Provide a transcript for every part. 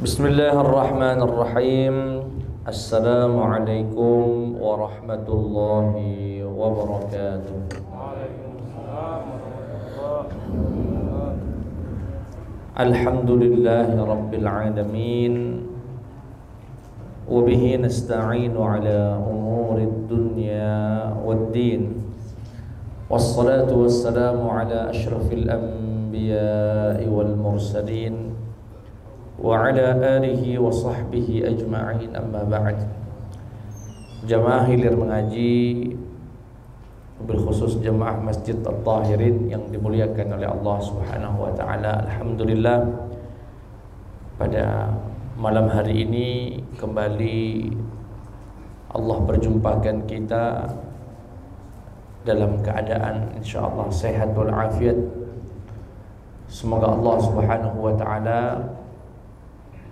Bismillahirrahmanirrahim. Assalamualaikum warahmatullahi wabarakatuh. Alhamdulillahi rabbil alamin. Wa bihi nasta'inu ala umurid dunya waddin. Wassalatu wassalamu ala asyrafil anbiya'i wal mursalin wa ala alihi wa sahbihi ajma'in, amma ba'd. Jamaah hilir mengaji, bil khusus jamaah Masjid At-Tahirin yang dimuliakan oleh Allah Subhanahu wa taala. Alhamdulillah, pada malam hari ini kembali Allah perjumpakan kita dalam keadaan insyaallah sehat walafiat. Semoga Allah Subhanahu wa taala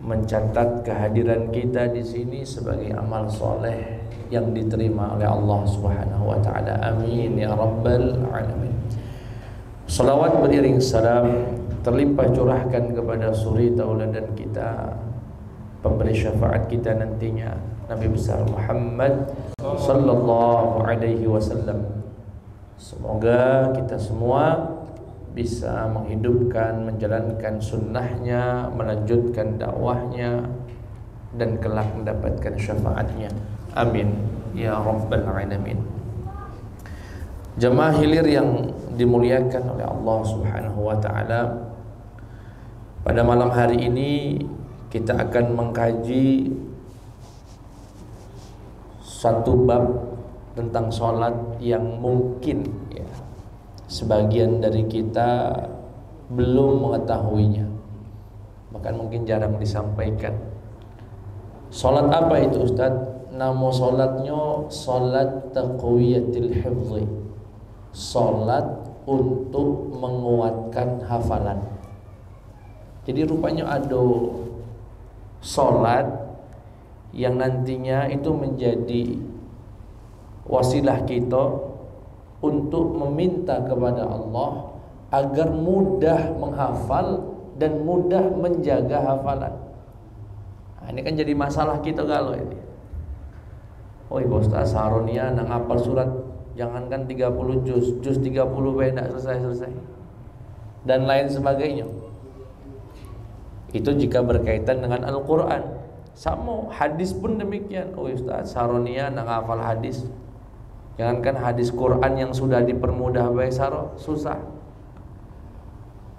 mencatat kehadiran kita di sini sebagai amal soleh yang diterima oleh Allah Subhanahu wa taala. Amin ya rabbal alamin. Salawat beriring salam terlimpah curahkan kepada suri tauladan kita, pemberi syafaat kita nantinya, Nabi besar Muhammad sallallahu alaihi wasallam. Semoga kita semua bisa menghidupkan, menjalankan sunnahnya, melanjutkan dakwahnya, dan kelak mendapatkan syafaatnya. Amin ya rabbal alamin. Jamaah hilir yang dimuliakan oleh Allah Subhanahu wa taala, pada malam hari ini kita akan mengkaji satu bab tentang sholat yang mungkin ya, sebagian dari kita belum mengetahuinya, bahkan mungkin jarang disampaikan. Sholat apa itu Ustaz? Nama sholatnya sholat taqwiyatil hifzi, sholat untuk menguatkan hafalan. Jadi rupanya ada sholat yang nantinya itu menjadi wasilah kita untuk meminta kepada Allah agar mudah menghafal dan mudah menjaga hafalan. Nah, ini kan jadi masalah kita kalau ini. Oh ibu Ustaz Saronia nang hafal surat jangankan 30 juz 30 tidak selesai dan lain sebagainya. Itu jika berkaitan dengan Al-Quran. Sama hadis pun demikian. Oh Ustaz Saronia nang hafal hadis, jangankan hadis Quran yang sudah dipermudah baisaro susah.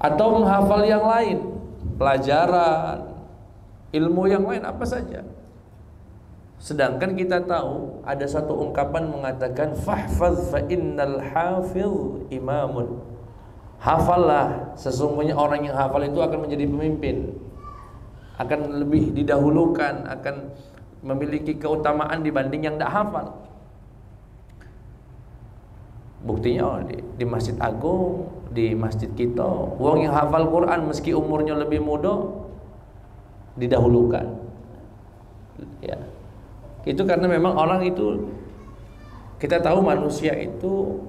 Atau menghafal yang lain, pelajaran, ilmu yang lain apa saja. Sedangkan kita tahu ada satu ungkapan mengatakan fahfaz fa innal hafiz imamun. Hafallah, sesungguhnya orang yang hafal itu akan menjadi pemimpin, akan lebih didahulukan, akan memiliki keutamaan dibanding yang tidak hafal. Buktinya di Masjid Agung, di masjid kita, wong yang hafal Quran meski umurnya lebih muda didahulukan. Ya. Itu karena memang orang itu, kita tahu manusia itu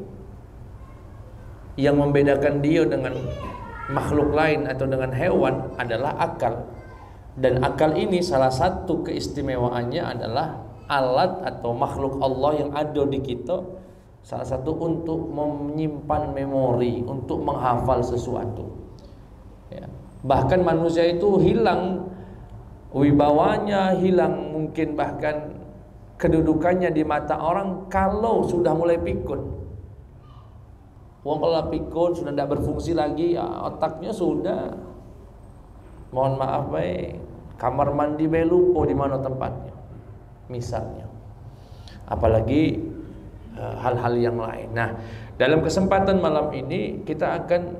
yang membedakan dia dengan makhluk lain atau dengan hewan adalah akal. Dan akal ini salah satu keistimewaannya adalah alat atau makhluk Allah yang ada di kita, salah satu untuk menyimpan memori, untuk menghafal sesuatu ya. Bahkan manusia itu hilang wibawanya, hilang mungkin bahkan kedudukannya di mata orang kalau sudah mulai pikun. Wong kalau pikun sudah tidak berfungsi lagi ya, otaknya sudah, mohon maaf baik, kamar mandi bae lupa di mana tempatnya misalnya, apalagi hal-hal yang lain. Nah, dalam kesempatan malam ini kita akan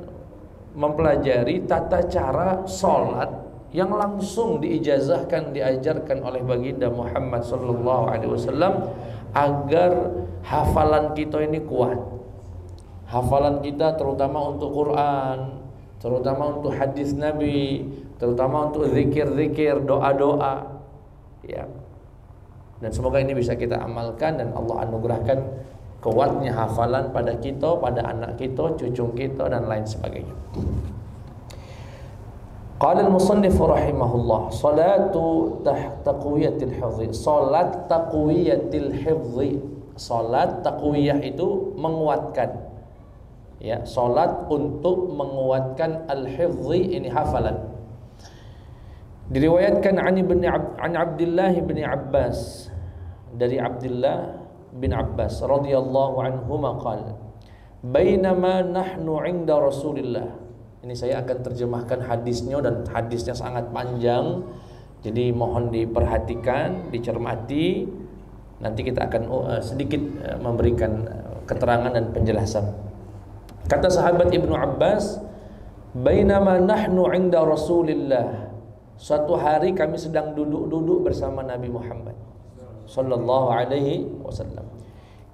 mempelajari tata cara sholat yang langsung diijazahkan, diajarkan oleh baginda Muhammad sallallahu alaihi wasallam agar hafalan kita ini kuat. Hafalan kita terutama untuk Quran, terutama untuk hadis Nabi, terutama untuk zikir-zikir, doa-doa ya. Dan semoga ini bisa kita amalkan dan Allah anugerahkan kuatnya hafalan pada kita, pada anak kita, cucu kita dan lain sebagainya. Qala al-musannif rahimahullah, salatu taqwiyatil hifdzi, salat taqwiyatil hifdzi. Salat taqwiyah itu menguatkan. Ya, salat untuk menguatkan al-hifdzi, ini hafalan. Diriwayatkan an Abdullah bin Abbas, dari Abdullah bin Abbas radhiyallahu anhuma qala, bainama nahnu 'inda Rasulillah. Ini saya akan terjemahkan hadisnya, dan hadisnya sangat panjang, jadi mohon diperhatikan, dicermati. Nanti kita akan sedikit memberikan keterangan dan penjelasan. Kata sahabat Ibnu Abbas, bainama nahnu 'inda Rasulillah, suatu hari kami sedang duduk-duduk bersama Nabi Muhammad sallallahu alaihi wasallam.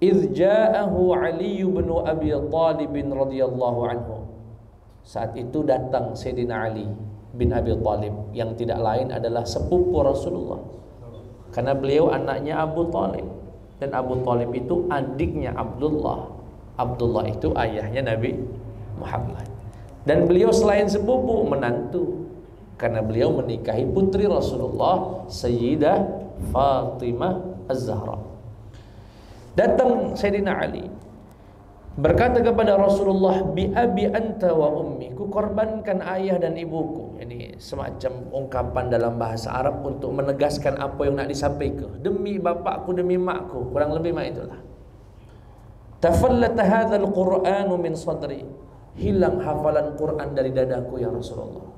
Idz ja'ahu Ali bin Abi Thalib radhiyallahu anhu. Saat itu datang Sayyidina Ali bin Abi Thalib, yang tidak lain adalah sepupu Rasulullah, karena beliau anaknya Abu Thalib, dan Abu Thalib itu adiknya Abdullah. Abdullah itu ayahnya Nabi Muhammad, dan beliau selain sepupu menantu, karena beliau menikahi putri Rasulullah, Sayyidah Fatimah Az-Zahra. Datang Sayyidina Ali, berkata kepada Rasulullah, bi abi anta wa ummi, ku korbankan ayah dan ibuku. Ini semacam ungkapan dalam bahasa Arab untuk menegaskan apa yang nak disampaikan. Demi bapakku, demi makku, kurang lebih mak itulah. Tafallata hadzal Qur'anu min sadri, hilang hafalan Quran dari dadaku ya Rasulullah.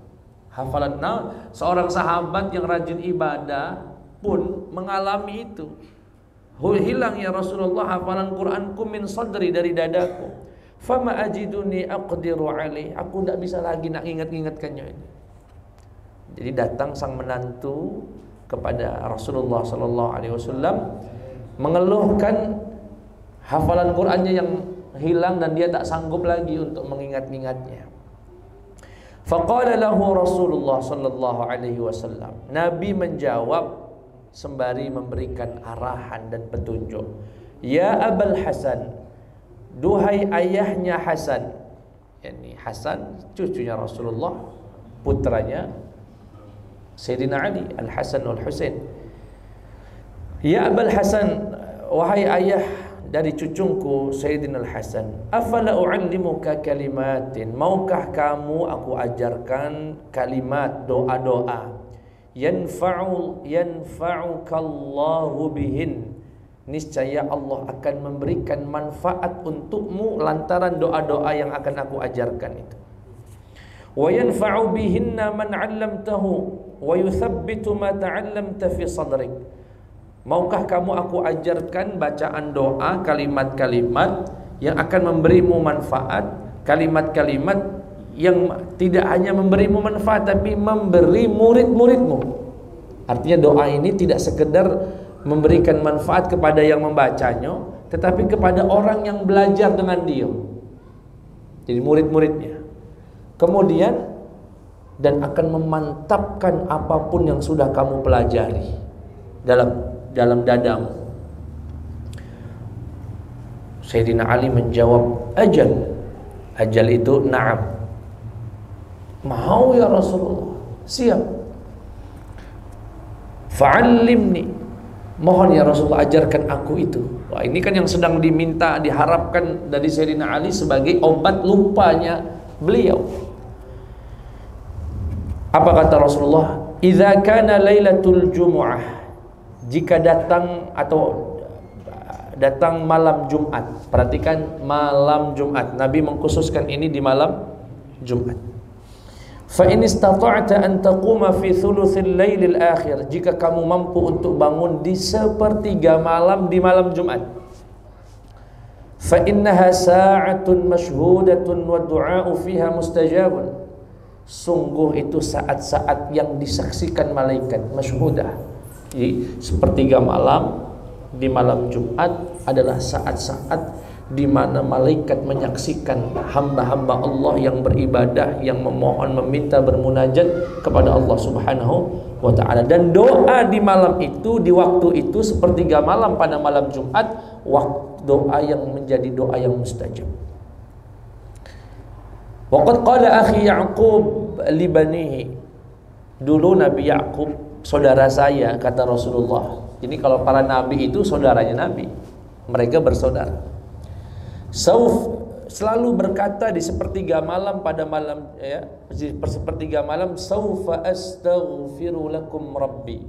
Hafalan, seorang sahabat yang rajin ibadah pun mengalami itu. Hilang ya Rasulullah hafalan Quranku min sadri, dari dadaku. Fama ajiduni aqdiru alaih, aku tidak bisa lagi nak ingat-ingatkannya ini. Jadi datang sang menantu kepada Rasulullah sallallahu alaihi wasallam mengeluhkan hafalan Qurannya yang hilang, dan dia tak sanggup lagi untuk mengingat-ingatnya. Faqala lahu Rasulullah sallallahu alaihi wasallam, Nabi menjawab sembari memberikan arahan dan petunjuk. Ya Abul Hasan, duhai ayahnya Hasan. Yani Hasan cucunya Rasulullah, putranya Sayyidina Ali, Al-Hasan wal-Husain. Ya Abul Hasan, wahai ayah dari cucungku Sayyidina Al-Hasan, afala u'allimuka kalimatin, maukah kamu aku ajarkan kalimat, doa-doa, yanfa'ukallahu bihin, niscaya Allah akan memberikan manfaat untukmu lantaran doa-doa yang akan aku ajarkan itu. Wa yanfa'u bihinna man 'allamtahu wa yuthabbitu ma ta'allamta fi sadrik. Maukah kamu aku ajarkan bacaan doa, kalimat-kalimat yang akan memberimu manfaat, kalimat-kalimat yang tidak hanya memberimu manfaat tapi memberi murid-muridmu. Artinya doa ini tidak sekedar memberikan manfaat kepada yang membacanya, tetapi kepada orang yang belajar dengan dia, jadi murid-muridnya. Kemudian dan akan memantapkan apapun yang sudah kamu pelajari dalam dadamu. Sayyidina Ali menjawab, ajal itu na'am, mau ya Rasulullah, siap. Fa'allimni, mohon ya Rasulullah ajarkan aku itu. Wah, ini kan yang sedang diminta, diharapkan dari Sayyidina Ali sebagai obat lupanya beliau. Apa kata Rasulullah? Idza kana lailatul jumu'ah, jika datang malam Jumat. Perhatikan, malam Jumat. Nabi mengkhususkan ini di malam Jumat. Fa in istata'ta an taquma fi thuluthil lailil akhir, jika kamu mampu untuk bangun di sepertiga malam di malam Jumat. Fa innaha sa'atun mashhudatun wa du'a'u fiha mustajabun, sungguh itu saat-saat yang disaksikan malaikat, masyhudah. Jadi sepertiga malam di malam Jumat adalah saat-saat di mana malaikat menyaksikan hamba-hamba Allah yang beribadah, yang memohon, meminta, bermunajat kepada Allah Subhanahu wa ta'ala. Dan doa di malam itu, di waktu itu, sepertiga malam pada malam Jumat, doa yang menjadi doa yang mustajab. Waqad qala akhi Ya'qub li banihi, Dulu Nabi Yakub saudara saya, kata Rasulullah. Ini kalau para nabi itu saudaranya Nabi, mereka bersaudara. Selalu berkata di sepertiga malam pada malam ya, di sepertiga malam, saufa astaghfiru lakum rabbi.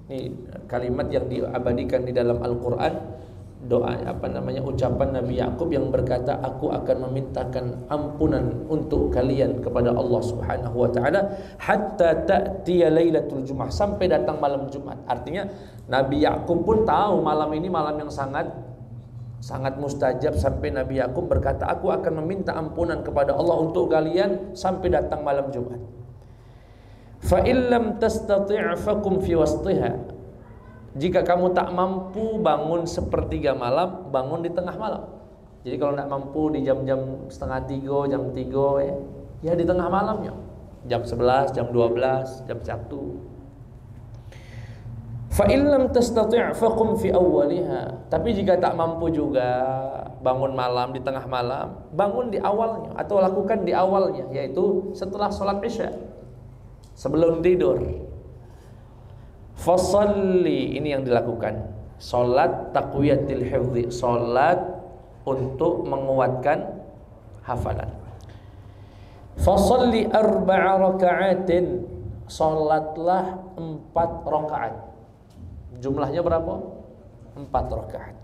Ini kalimat yang diabadikan di dalam Al-Qur'an, doa ucapan Nabi Yakub yang berkata, aku akan memintakan ampunan untuk kalian kepada Allah Subhanahu wa taala hatta ta'tiya lailatul Jumat, sampai datang malam Jumat. Artinya Nabi Yakub pun tahu malam ini malam yang sangat mustajab, sampai Nabi Yakub berkata, aku akan meminta ampunan kepada Allah untuk kalian sampai datang malam Jumat. Fa illam tastati' fakum fi wastiha. Jika kamu tak mampu bangun sepertiga malam, bangun di tengah malam. Jadi kalau tak mampu di jam-jam setengah 3, jam 3 ya di tengah malamnya. Jam 11, jam 12, jam 1. Fa illam tastati' faqum fi awwaliha. Tapi jika tak mampu juga bangun malam di tengah malam, bangun di awalnya atau lakukan di awalnya, yaitu setelah sholat Isya, sebelum tidur. Fasalli, ini yang dilakukan, salat taqwiyatil hifdzi, salat untuk menguatkan hafalan. Fasalli 4 raka'atin, salatlah 4 rakaat. Jumlahnya berapa? 4 rakaat.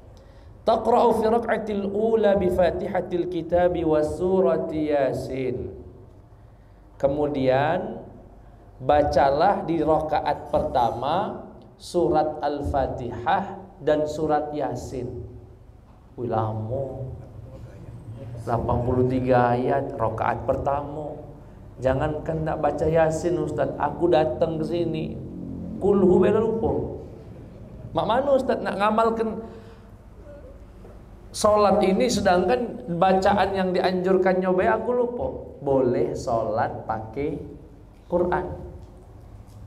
Taqra'u fi raka'atil ula bi Fatihatil Kitabi wa surati Yasin. Kemudian bacalah di rakaat pertama surat Al-Fatihah dan surat Yasin. Lama, 83 ayat rakaat pertama. Jangankan tak baca Yasin, Ustaz, aku datang ke sini kulhu bela lupa. Mak mana Ustaz nak ngamalkan solat ini sedangkan bacaan yang dianjurkan nyoba aku lupa. Boleh solat pakai Quran.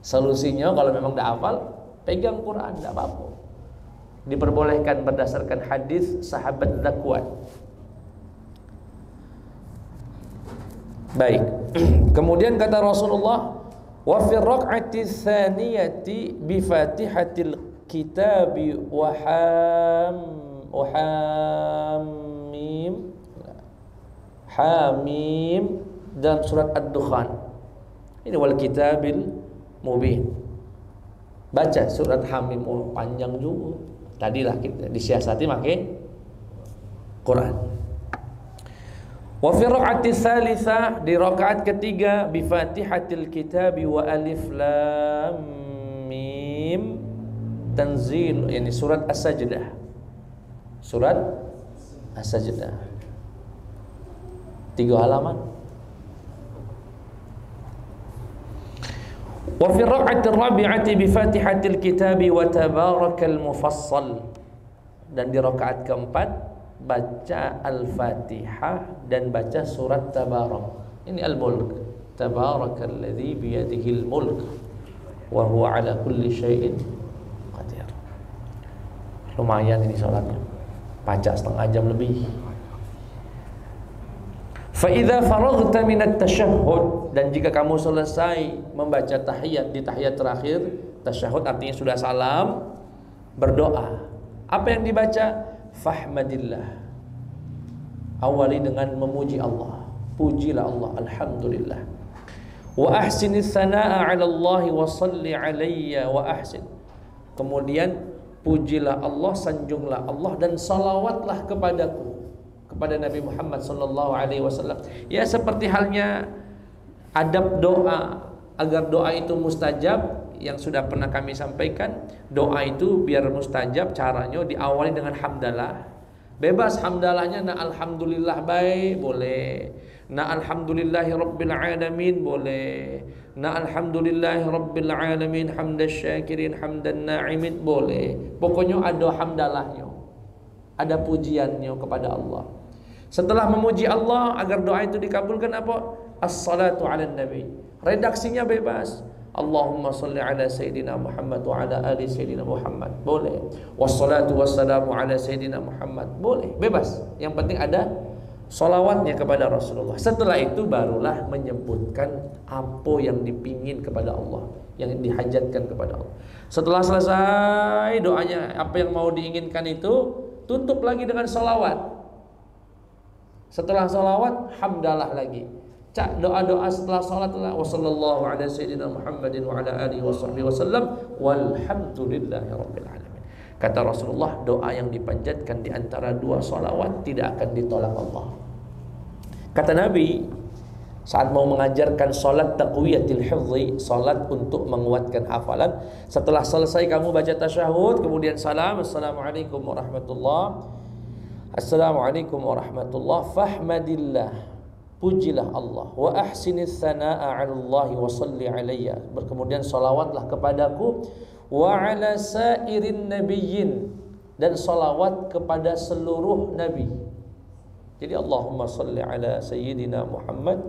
Solusinya kalau memang tidak hafal, pegang Quran, tidak apa-apa. Diperbolehkan berdasarkan hadis sahabat Zakwat. Baik. Kemudian kata Rasulullah, wa fi rak'ati tsaniyati bi Fatihatil Kitabi wa Hamim dan surat Ad-Dukhan. Ini wal kitabil mubin. Baca surat Hamim, panjang juga. Tadilah kita disiasati pakai Quran. Wa fi rak'ati tsalitsah, di rakaat ketiga, bi Fatihatil Kitabi wa alif lam mim tanzil, ini surat As-Sajdah. Surat As-Sajdah 3 halaman. Wa fi rak'ati rabi'ati bi Fatihatil Kitabi wa tabarakal mufassal, dan di rakaat keempat baca Al-Fatihah dan baca surat Tabarak. Ini Al-Mulk. Tabarakalladzi biyadihil mulk wa huwa ala kulli syai'in qadir. Lumayan ini salatnya. Baca setengah jam lebih. Fa idza faraghta minat tasyahhud, dan jika kamu selesai membaca tahiyat, di tahiyat terakhir, tasyahhud artinya sudah salam, berdoa. Apa yang dibaca? Fahmadillah. Awali dengan memuji Allah. Pujilah Allah, alhamdulillah. Wa ahsinis sanaa'a 'ala Allah wa shalli 'alayya wa ahsin. Kemudian pujilah Allah, sanjunglah Allah, dan salawatlah kepadaku, kepada Nabi Muhammad sallallahu alaihi wasallam. Ya, seperti halnya adab doa, agar doa itu mustajab yang sudah pernah kami sampaikan. Doa itu biar mustajab, caranya diawali dengan hamdalah. Bebas hamdalahnya, na alhamdulillah baik boleh, na alhamdulillahi rabbil alamin boleh, na alhamdulillahi rabbil alamin hamdas syakirin hamdan na'imin boleh. Pokoknya ada hamdalahnya, ada pujiannya kepada Allah. Setelah memuji Allah, agar doa itu dikabulkan, apa? As-salatu ala nabi. Redaksinya bebas. Allahumma salli ala Sayyidina Muhammad wa ala ali Sayyidina Muhammad, boleh. Wassalatu wassalamu ala Sayyidina Muhammad, boleh. Bebas. Yang penting ada Salawatnya kepada Rasulullah. Setelah itu barulah menyebutkan apa yang dipingin kepada Allah, yang dihajatkan kepada Allah. Setelah selesai doanya, apa yang mau diinginkan itu, tutup lagi dengan salawat. Setelah salawat, hamdalah lagi. Cak doa-doa setelah salat adalah wassallallahu ala sayyidina Muhammadin wa ala alihi washabbihi wasallam walhamdulillahi rabbil alamin. Kata Rasulullah, doa yang dipanjatkan di antara dua salawat tidak akan ditolak Allah. Kata Nabi saat mau mengajarkan salat taqwiyatil hifzi, salat untuk menguatkan hafalan, setelah selesai kamu baca tasyahud, kemudian salam, assalamualaikum warahmatullahi, assalamualaikum warahmatullahi, fahmadillah, pujilah Allah, wa ahsinis sanaa 'alallahi wa salli alayya, kemudian salawatlah kepadaku, wa ala sairin nabiyyin, dan salawat kepada seluruh nabi. Jadi Allahumma salli ala sayyidina Muhammad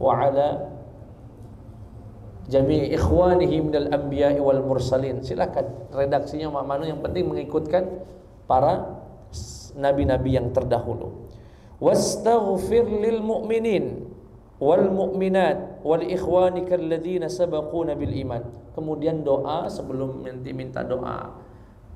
wa ala jami'i ikhwanihi minal anbiya'i wal mursalin. Silakan redaksinya mana, yang penting mengikutkan para nabi-nabi yang terdahulu. Wastaghfir lil mu'minin wal mu'minat wal ikhwanika alladhina sabaquna bil iman. Kemudian doa sebelum nanti minta doa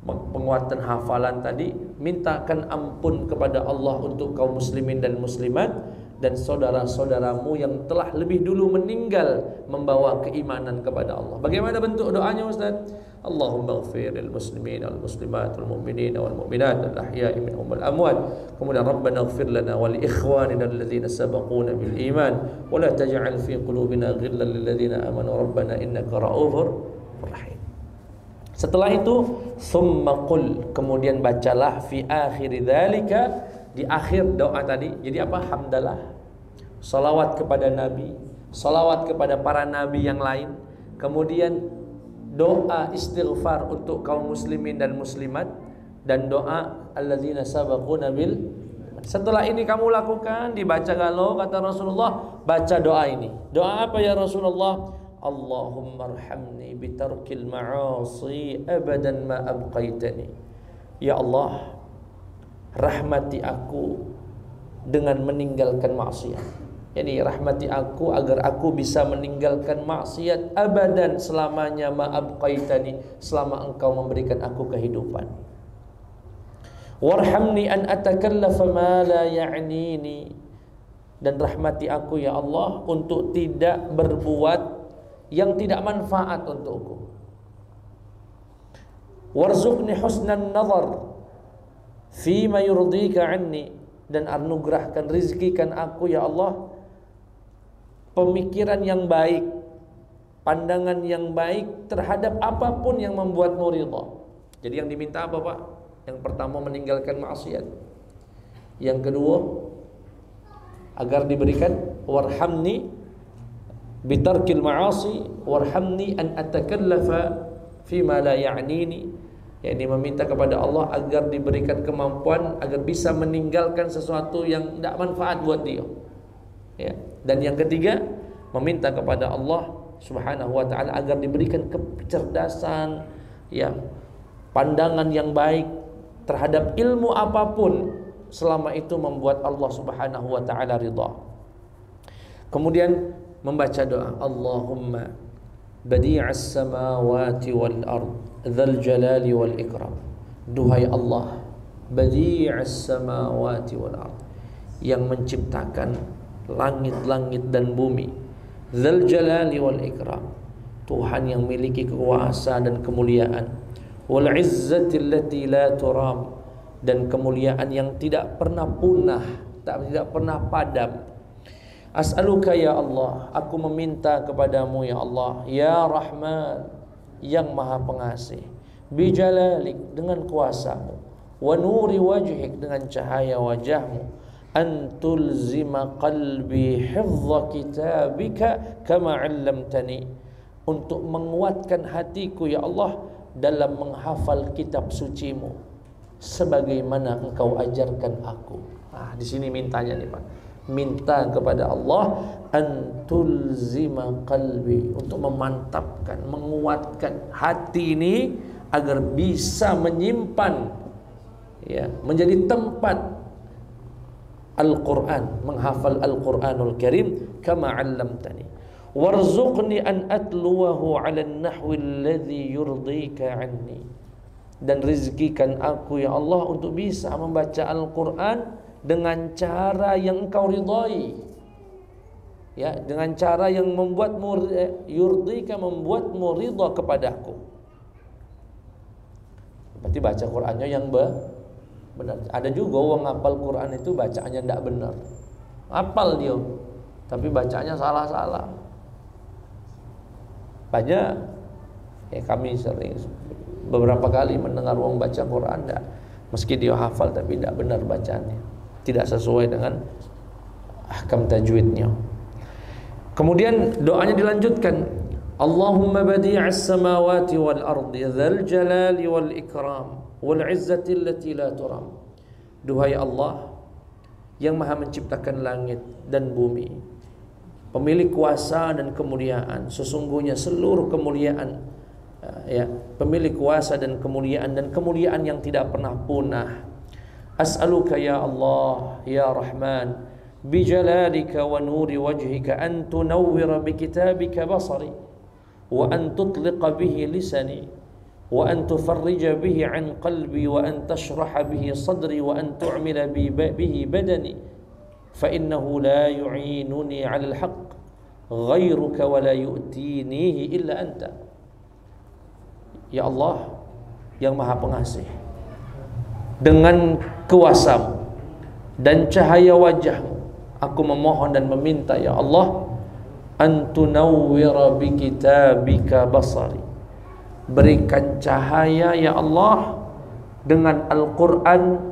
penguatan hafalan tadi, mintakan ampun kepada Allah untuk kaum muslimin dan muslimat dan saudara-saudaramu yang telah lebih dulu meninggal membawa keimanan kepada Allah. Bagaimana bentuk doanya Ustaz? Allahumma ighfir lil muslimin wal muslimat wal mu'minin wal mu'minat al ahya'i minhum wal amwat. Kemudian Rabbana ighfir lana wa li ikhwanina alladhina sabaquna bil iman wa la taj'al fi qulubina ghillan lil ladzina amanu rabbana innaka ra'ufur rahim. Setelah itu thumma qul, kemudian bacalah fi akhir dzalika, di akhir doa tadi. Jadi apa? Hamdalah, salawat kepada Nabi, salawat kepada para Nabi yang lain, kemudian doa istighfar untuk kaum muslimin dan muslimat, dan doa alladzina sabaquna bil. Setelah ini kamu lakukan, dibaca galau, kata Rasulullah, baca doa ini. Doa apa ya Rasulullah? Allahumma arhamni bitarkil ma'asi abadan ma abqaitani. Ya Allah, rahmati aku dengan meninggalkan maksiat. Jadi rahmati aku agar aku bisa meninggalkan maksiat abadan, selamanya, ma abqaitani, selama engkau memberikan aku kehidupan. Warhamni an atakallafa ma la ya'nini, dan rahmati aku ya Allah untuk tidak berbuat yang tidak manfaat untukku. Warzuqni husnan nazar fima yurdika anni, dan anugerahkan, rizkikan aku ya Allah pemikiran yang baik, pandangan yang baik terhadap apapun yang membuatmu ridha. Jadi yang diminta apa Pak? Yang pertama meninggalkan maksiat, yang kedua agar diberikan warhamni bitarkil ma'asi warhamni an atakallafa fima la ya'nini, yakni meminta kepada Allah agar diberikan kemampuan agar bisa meninggalkan sesuatu yang tidak manfaat buat dia, ya. Dan yang ketiga, meminta kepada Allah Subhanahu wa taala agar diberikan kecerdasan, ya, pandangan yang baik terhadap ilmu apapun selama itu membuat Allah Subhanahu wa taala ridha. Kemudian membaca doa Allahumma badi'as samawati wal ard dzal jalali wal ikram. Duhai Allah, badi'as samawati wal ard, yang menciptakan langit-langit dan bumi, dzal jalali wal ikram, Tuhan yang memiliki kekuasaan dan kemuliaan, wal izzati allati la turam, dan kemuliaan yang tidak pernah punah, tidak pernah padam. As'aluka ya Allah, aku meminta kepadamu ya Allah, ya Rahman, yang maha pengasih, bijalalik, dengan kuasamu, wa nuri wajhik, dengan cahaya wajahmu, antulzima qalbi hifdha kitabika kama 'allamtani, untuk menguatkan hatiku ya Allah dalam menghafal kitab sucimu sebagaimana engkau ajarkan aku. Di sini mintanya nih Pak, minta kepada Allah antulzima qalbi, untuk memantapkan, menguatkan hati ini agar bisa menyimpan, ya, menjadi tempat Al-Quran, menghafal Al-Quranul Karim, kama 'allamtani. Warzuqni an atluwahu 'ala an-nahwi alladhi yurdika 'anni. Dan rizkikan aku ya Allah untuk bisa membaca Al-Quran dengan cara yang Engkau ridhai. Ya, dengan cara yang membuatmu yurdika, membuatmu ridha kepadaku. Berarti baca Qur'annya yang benar. Ada juga orang hafal Quran itu bacaannya tidak benar. Hafal dia, tapi bacanya salah-salah. Banyak. Ya, kami sering beberapa kali mendengar orang baca Quran, meski dia hafal tapi tidak benar bacaannya, tidak sesuai dengan ahkam tajwidnya. Kemudian doanya dilanjutkan, Allahumma badi'as samawati wal ardi dzal jalali wal ikram wal izzati allati la turam. Duhai Allah yang maha menciptakan langit dan bumi, pemilik kuasa dan kemuliaan, sesungguhnya seluruh kemuliaan, ya, pemilik kuasa dan kemuliaan yang tidak pernah punah. As'aluka ya Allah ya Rahman bijalalika wa nuri wajhika an tunawwira bi kitabika basari wa an tutliqa bihi lisani wa an tufarrija bihi an qalbi wa an tashraha bihi sadri wa an tu'mila bihi badani fa innahu la yu'inuni 'ala al-haqq ghairuka wa la yu'tinihi illa anta. Ya Allah yang maha pengasih, dengan kuasamu dan cahaya wajahmu, aku memohon dan meminta ya Allah, antunawwira bi kitabika basari, berikan cahaya ya Allah dengan Al-Quran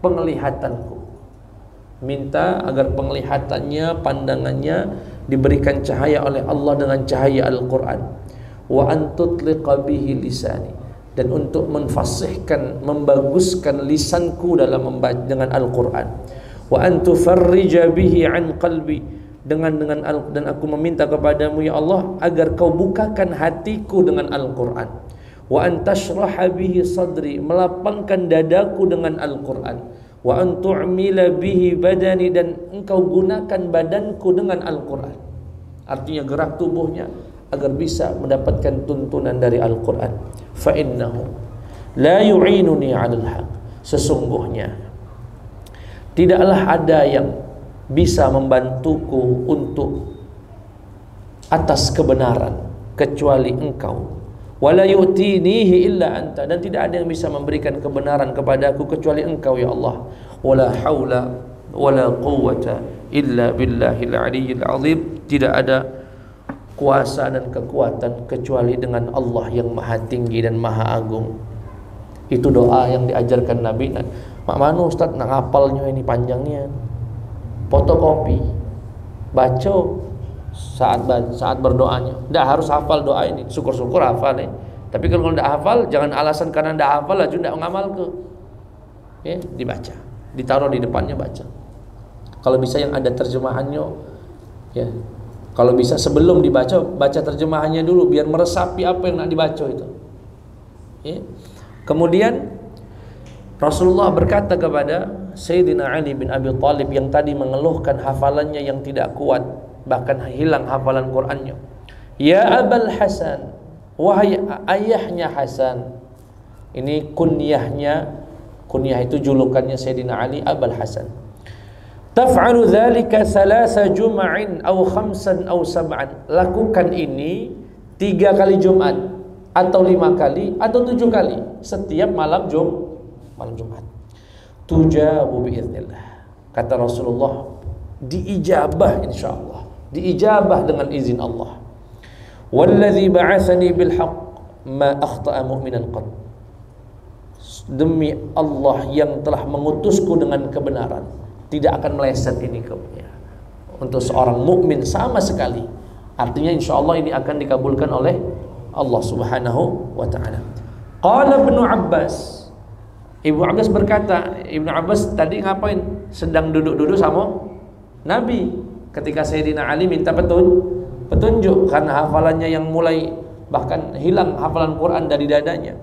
penglihatanku. Minta agar penglihatannya, pandangannya diberikan cahaya oleh Allah dengan cahaya Al-Quran. Wa antutliqa bihi lisani, dan untuk menfasihkan, membaguskan lisanku dalam membaca dengan Al-Quran. Wa antufarrija bihi an qalbi, dan aku meminta kepadamu ya Allah agar kau bukakan hatiku dengan Al-Quran. Wa antashraha bihi sadri, melapangkan dadaku dengan Al-Quran. Wa antu'mila bihi badani, dan engkau gunakan badanku dengan Al-Quran. Artinya gerak tubuhnya agar bisa mendapatkan tuntunan dari Al-Quran. Fa innahu la yu'inuni 'alal haq, sesungguhnya tidaklah ada yang bisa membantuku untuk atas kebenaran kecuali engkau. Wala yu'tinihi illa anta, dan tidak ada yang bisa memberikan kebenaran kepadaku kecuali engkau ya Allah. Wala haula wala quwwata illa billahil aliyyil azim, tidak ada kuasa dan kekuatan kecuali dengan Allah yang maha tinggi dan maha agung. Itu doa yang diajarkan Nabi. Mak manu Ustaz nak hafalnya ini panjangnya, fotokopi, baca saat berdoanya. Tidak harus hafal doa ini, syukur-syukur hafal ya. Tapi kalau tidak hafal, jangan alasan karena tidak hafal aja tidak ngamal ke. Ya, dibaca, ditaruh di depannya baca. Kalau bisa yang ada terjemahannya, ya. Kalau bisa sebelum dibaca, baca terjemahannya dulu biar meresapi apa yang nak dibaca itu. Ya. Kemudian Rasulullah berkata kepada Sayyidina Ali bin Abi Thalib yang tadi mengeluhkan hafalannya yang tidak kuat, bahkan hilang hafalan Qur'annya. Ya Abul Hasan, wahai ayahnya Hasan. Ini kunyahnya, kunyah itu julukannya Sayyidina Ali, Abul Hasan. Taf'alu dzalika thalatha jum'in aw khamsan aw sab'an. Lakukan ini 3 kali Jumat atau 5 kali atau 7 kali setiap malam Jumat. Tujabu biiznillah. Kata Rasulullah, diijabah insyaallah. Diijabah dengan izin Allah. Wallazi ba'atsani bil haqq ma akhta'a mu'minan qad. Demi Allah yang telah mengutusku dengan kebenaran, tidak akan meleset ini untuk seorang mukmin sama sekali. Artinya insyaallah ini akan dikabulkan oleh Allah Subhanahu wa taala. Qala Ibnu Abbas, Ibnu Abbas berkata, Ibnu Abbas tadi ngapain? Sedang duduk-duduk sama Nabi ketika Sayyidina Ali minta petunjuk karena hafalannya yang mulai bahkan hilang hafalan Quran dari dadanya.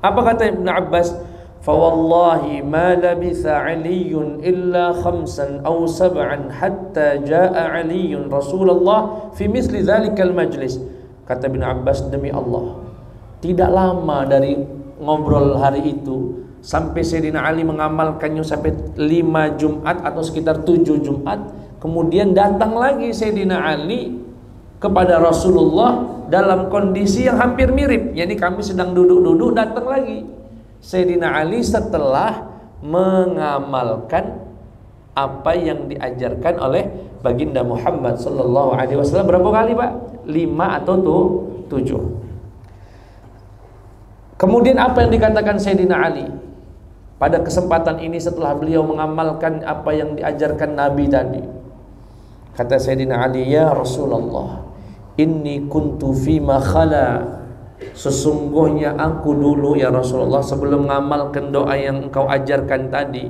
Apa kata Ibnu Abbas? Fawallahi ma labitha Aliyun illa 5 aw 7 hatta jaa Aliyun Rasulullah fi misli dzalikal majlis. Kata Ibnu Abbas, demi Allah, tidak lama dari ngobrol hari itu sampai Sayyidina Ali mengamalkannya sampai 5 Jumat atau sekitar 7 Jumat. Kemudian datang lagi Sayyidina Ali kepada Rasulullah dalam kondisi yang hampir mirip. Yani kami sedang duduk-duduk, datang lagi Sayyidina Ali setelah mengamalkan apa yang diajarkan oleh baginda Muhammad sallallahu alaihi wasallam. Berapa kali, Pak? 5 atau 7. Kemudian apa yang dikatakan Sayyidina Ali pada kesempatan ini setelah beliau mengamalkan apa yang diajarkan Nabi tadi? Kata Sayyidina Ali, ya Rasulullah, inni kuntu fima khala. Sesungguhnya aku dulu ya Rasulullah sebelum mengamalkan doa yang engkau ajarkan tadi,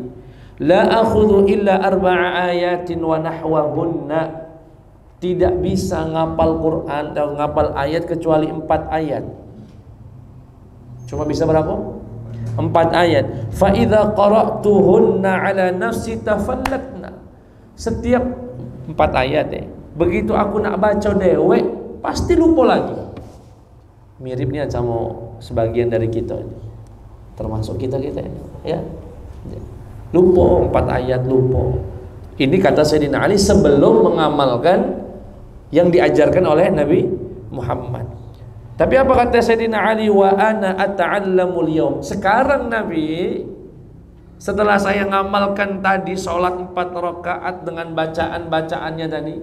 la akhudhu illa 4 ayatin wa nahwahunna. Tidak bisa ngapal Quran atau ngapal ayat kecuali 4 ayat. Cuma bisa berapa? 4 ayat. Fa idza qara'tuhunna ala nafsi tafallatna. Setiap 4 ayat begitu aku nak baca dewe pasti lupa lagi. Miripnya sama sebagian dari kita ini, termasuk kita ya. Lupa 4 ayat, lupa. Ini kata Sayyidina Ali sebelum mengamalkan yang diajarkan oleh Nabi Muhammad. Tapi apa kata Sayyidina Ali? Wa ana ata'allamul yaum. Sekarang Nabi, setelah saya ngamalkan tadi sholat 4 rakaat dengan bacaan-bacaannya tadi,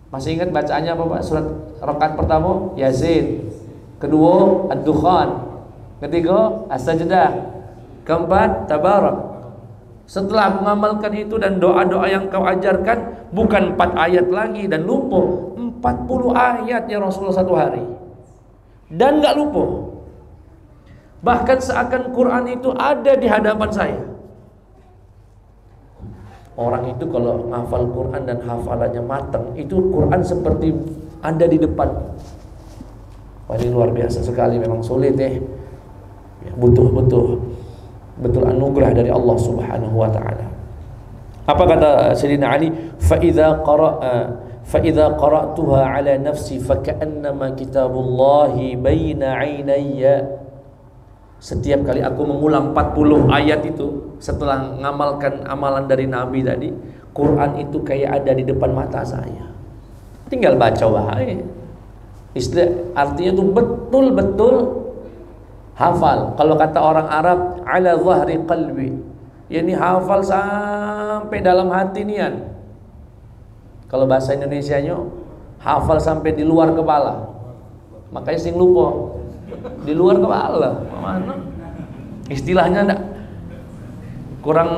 masih ingat bacaannya apa, Pak? Surat rakaat pertama Yasin, kedua Ad-Dukhan, ketiga As-Sajdah, keempat Tabarak. Setelah mengamalkan itu dan doa-doa yang kau ajarkan, bukan 4 ayat lagi dan lupa, 40 ayat ya Rasulullah satu hari. Dan gak lupa. Bahkan seakan Quran itu ada di hadapan saya. Orang itu kalau ngafal Quran dan hafalannya matang, itu Quran seperti ada di depan. Wah, ini luar biasa sekali, memang sulit ya, butuh betul anugerah dari Allah Subhanahu wa taala. Apa kata Sayyidina Ali? Fa idza qara'tuha ala nafsi fa ka'annama kitabullahi baina 'ainayya. Setiap kali aku mengulang 40 ayat itu setelah mengamalkan amalan dari Nabi tadi, Quran itu kayak ada di depan mata saya. Tinggal baca wae. Artinya itu betul-betul hafal. Kalau kata orang Arab, ala zahri qalbi, yakni hafal sampai dalam hati nian. Kalau bahasa Indonesianya, hafal sampai di luar kepala. Makanya sing lupa di luar kepala. Mana? Istilahnya enggak kurang,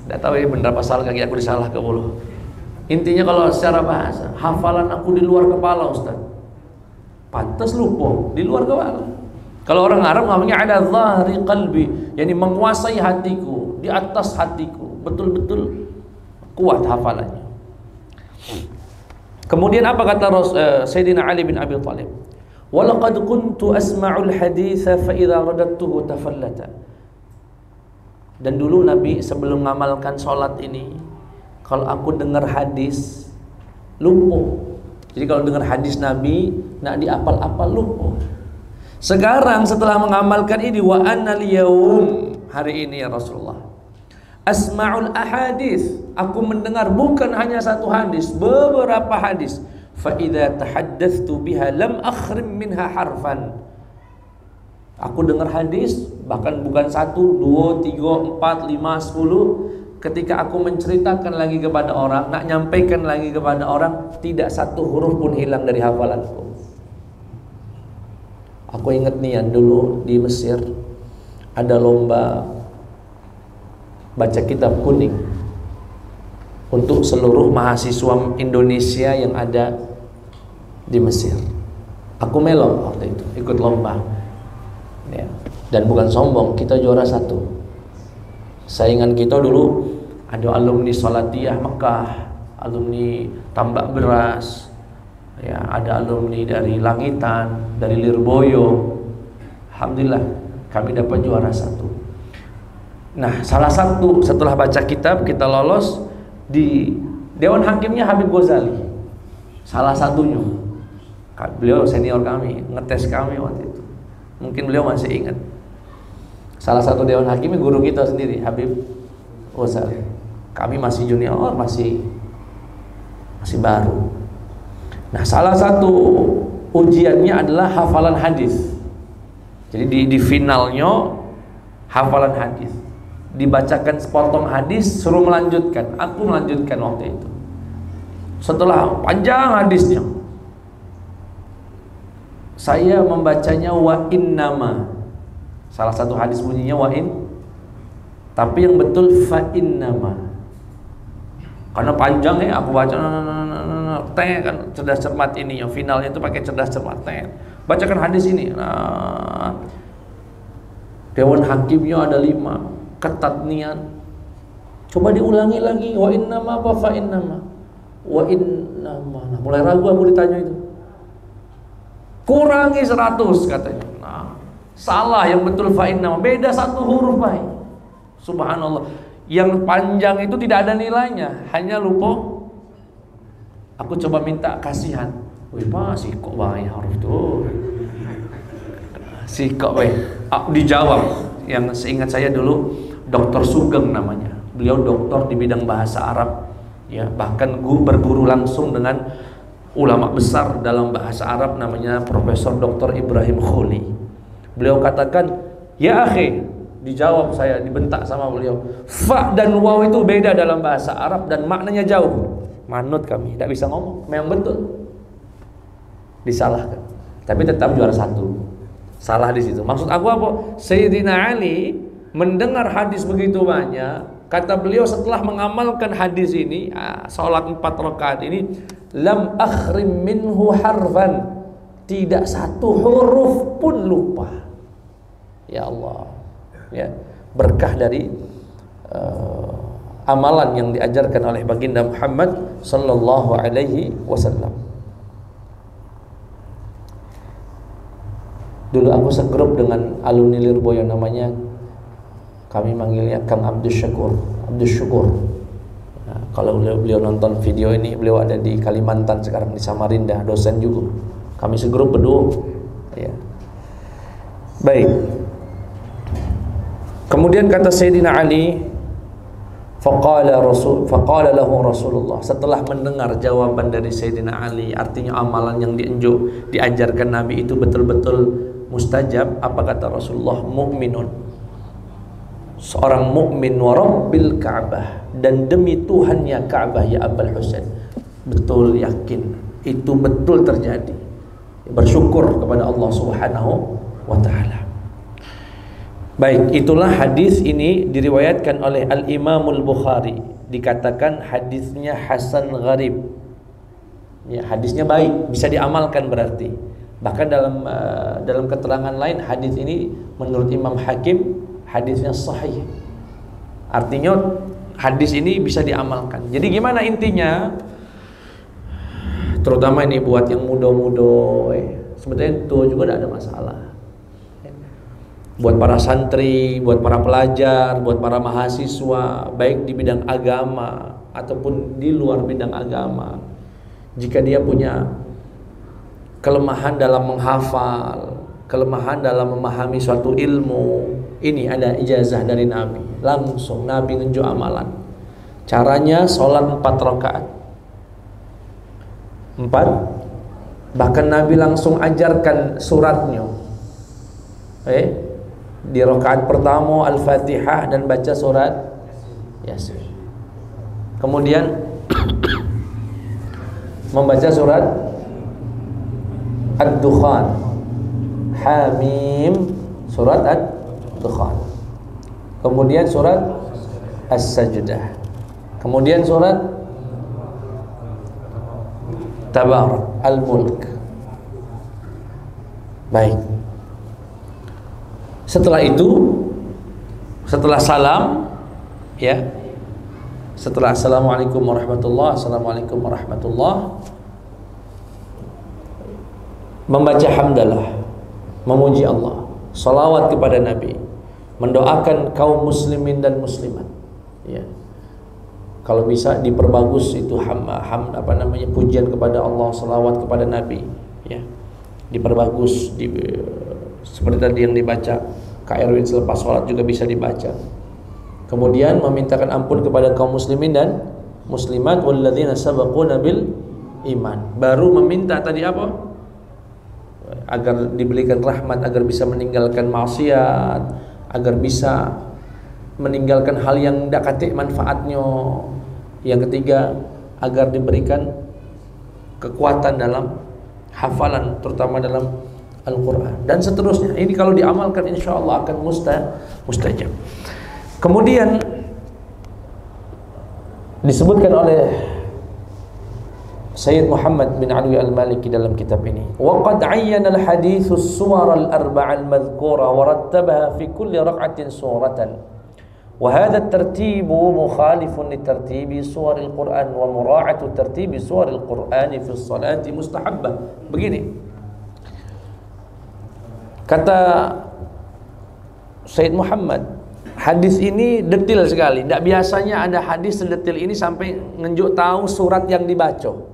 enggak tahu ya benar apa salah, kaki aku disalah ke bulu. Intinya kalau secara bahasa, hafalan aku di luar kepala, Ustaz. Pantas lupa di luar kepala. Kalau orang Arab namanya ada zahri qalbi, yakni menguasai hatiku, di atas hatiku, betul-betul kuat hafalannya. Kemudian apa kata Sayyidina Ali bin Abi Thalib? Walaqad kuntu asma'ul haditha fa idza radattuhu tafallata. Dan dulu Nabi sebelum mengamalkan sholat ini, kalau aku dengar hadis lupa. Jadi kalau dengar hadis Nabi nak diapal-apal lupa. Sekarang setelah mengamalkan ini, wa anna al-yawm, hari ini ya Rasulullah, asma'ul ahadits, aku mendengar bukan hanya satu hadis, beberapa hadis. Fa idza tahaddatstu biha lam akhrim minha harfan. Aku dengar hadis bahkan bukan 1, 2, 3, 4, 5, 10. Ketika aku menceritakan lagi kepada orang, nak nyampaikan lagi kepada orang, tidak satu huruf pun hilang dari hafalanku. Aku ingat nih dulu di Mesir ada lomba baca kitab kuning untuk seluruh mahasiswa Indonesia yang ada di Mesir. Aku melon waktu itu ikut lomba ya. Dan bukan sombong, kita juara 1. Saingan kita dulu ada alumni Salatiyah Mekah, alumni Tambak Beras ya, ada alumni dari Langitan, dari Lirboyo. Alhamdulillah kami dapat juara 1. Nah, salah satu setelah baca kitab kita lolos di Dewan Hakimnya Habib Ghazali. Salah satunya. Beliau senior kami, ngetes kami waktu itu. Mungkin beliau masih ingat. Salah satu Dewan Hakimnya guru kita sendiri, Habib Ghazali. Kami masih junior, masih baru. Nah, salah satu ujiannya adalah hafalan hadis. Jadi di finalnya hafalan hadis. Dibacakan sepotong hadis, suruh melanjutkan. Aku melanjutkan waktu itu. Setelah panjang hadisnya, saya membacanya wa innama. Salah satu hadis bunyinya wa in, tapi yang betul fa innama. Karena panjang ya, aku baca kan cerdas cermat ini, yang finalnya itu pakai cerdas cermat. Bacakan hadis ini. Nah, Dewan Hakimnya ada 5, ketat niat. Coba diulangi lagi, wa innama apa fa innama. Wa innama. Nah, mulai ragu aku ditanya itu. Kurangi 100 katanya. Nah, salah, yang betul fa innama. Beda 1 huruf baik. Subhanallah. Yang panjang itu tidak ada nilainya, hanya lupa. Aku coba minta kasihan. Wih Pak, si kok baik huruf tuh. Si kok baik. Dijawab. Yang seingat saya dulu Dr. Sugeng namanya. Beliau doktor di bidang bahasa Arab, ya, bahkan berguru langsung dengan ulama besar dalam bahasa Arab namanya Profesor Dr. Ibrahim Khuli. Beliau katakan, "Ya akhi," dijawab saya, dibentak sama beliau, "fa dan waw itu beda dalam bahasa Arab dan maknanya jauh." Manut kami, tidak bisa ngomong. Memang betul. Disalahkan. Tapi tetap juara 1. Salah di situ. Maksud aku apa? Sayyidina Ali mendengar hadis begitu banyak, kata beliau setelah mengamalkan hadis ini, salat 4 rakaat ini, lam akhrim minhu harfan, tidak 1 huruf pun lupa. Ya Allah, ya, berkah dari amalan yang diajarkan oleh baginda Muhammad sallallahu alaihi wasallam. Dulu aku segrup dengan alumni Lirboyo, namanya, kami manggilnya Kang Abdus Syukur. Nah, kalau beliau nonton video ini, beliau ada di Kalimantan sekarang, di Samarinda, dosen juga. Kami segrup berdua, ya. Baik. Kemudian kata Sayyidina Ali, faqala lahu Rasulullah, setelah mendengar jawaban dari Sayyidina Ali, artinya amalan yang diajarkan Nabi itu betul-betul mustajab. Apa kata Rasulullah? Mu'minun, seorang mukmin, wa rabbil Ka'bah, dan demi Tuhannya Ka'bah ya Abul Husain, betul yakin itu betul terjadi, bersyukur kepada Allah Subhanahu wa taala. Baik, itulah hadis ini diriwayatkan oleh Al-Imamul Bukhari, dikatakan hadisnya hasan gharib. Ya, hadisnya baik, bisa diamalkan berarti. Bahkan dalam keterangan lain, hadis ini menurut Imam Hakim hadisnya sahih. Artinya hadis ini bisa diamalkan. Jadi gimana intinya? Terutama ini buat yang muda-muda, sebetulnya tua juga tidak ada masalah. Buat para santri, buat para pelajar, buat para mahasiswa, baik di bidang agama ataupun di luar bidang agama, jika dia punya kelemahan dalam menghafal, kelemahan dalam memahami suatu ilmu, ini ada ijazah dari Nabi. Langsung Nabi nunjuk amalan. Caranya sholat 4 rakaat. 4. Bahkan Nabi langsung ajarkan suratnya. Di rakaat pertama Al-Fatihah dan baca surat Yasin. Kemudian membaca surat Ad-Dukhan, Hamim, surat Ad-Dukhan. Kemudian surat As-Sajdah. Kemudian surat Tabarak, Al-Mulk. Baik. Setelah itu, setelah salam, ya, setelah assalamualaikum warahmatullah, assalamualaikum warahmatullah, membaca hamdalah, memuji Allah, salawat kepada Nabi, mendoakan kaum muslimin dan muslimat. Ya. Kalau bisa diperbagus itu pujian kepada Allah, selawat kepada Nabi, ya. Diperbagus seperti tadi yang dibaca Kak Erwin selepas sholat juga bisa dibaca. Kemudian memintakan ampun kepada kaum muslimin dan muslimat, walladzina sabaquna bil iman. Baru meminta tadi apa? Agar diberikan rahmat, agar bisa meninggalkan maksiat, agar bisa meninggalkan hal yang tidak katik manfaatnya. Yang ketiga, agar diberikan kekuatan dalam hafalan, terutama dalam Al-Quran, dan seterusnya. Ini kalau diamalkan insya Allah akan mustajab. Kemudian disebutkan oleh Sayyid Muhammad bin Alwi al-Maliki dalam kitab ini, wa qad ayyana al-hadits as-suwar al-arba'a al-madhkura wa rattabaha fi kulli rak'atin suratan, wa hadha at-tartib mukhalifun li tartibi suwar al-Qur'an, wa mura'atu tartibi suwar al-Qur'an fi as-salati mustahabbah. Begini kata Sayyid Muhammad, hadis ini detil sekali. Tidak biasanya ada hadis sedetil ini sampai ngenjuk tahu surat yang dibaca.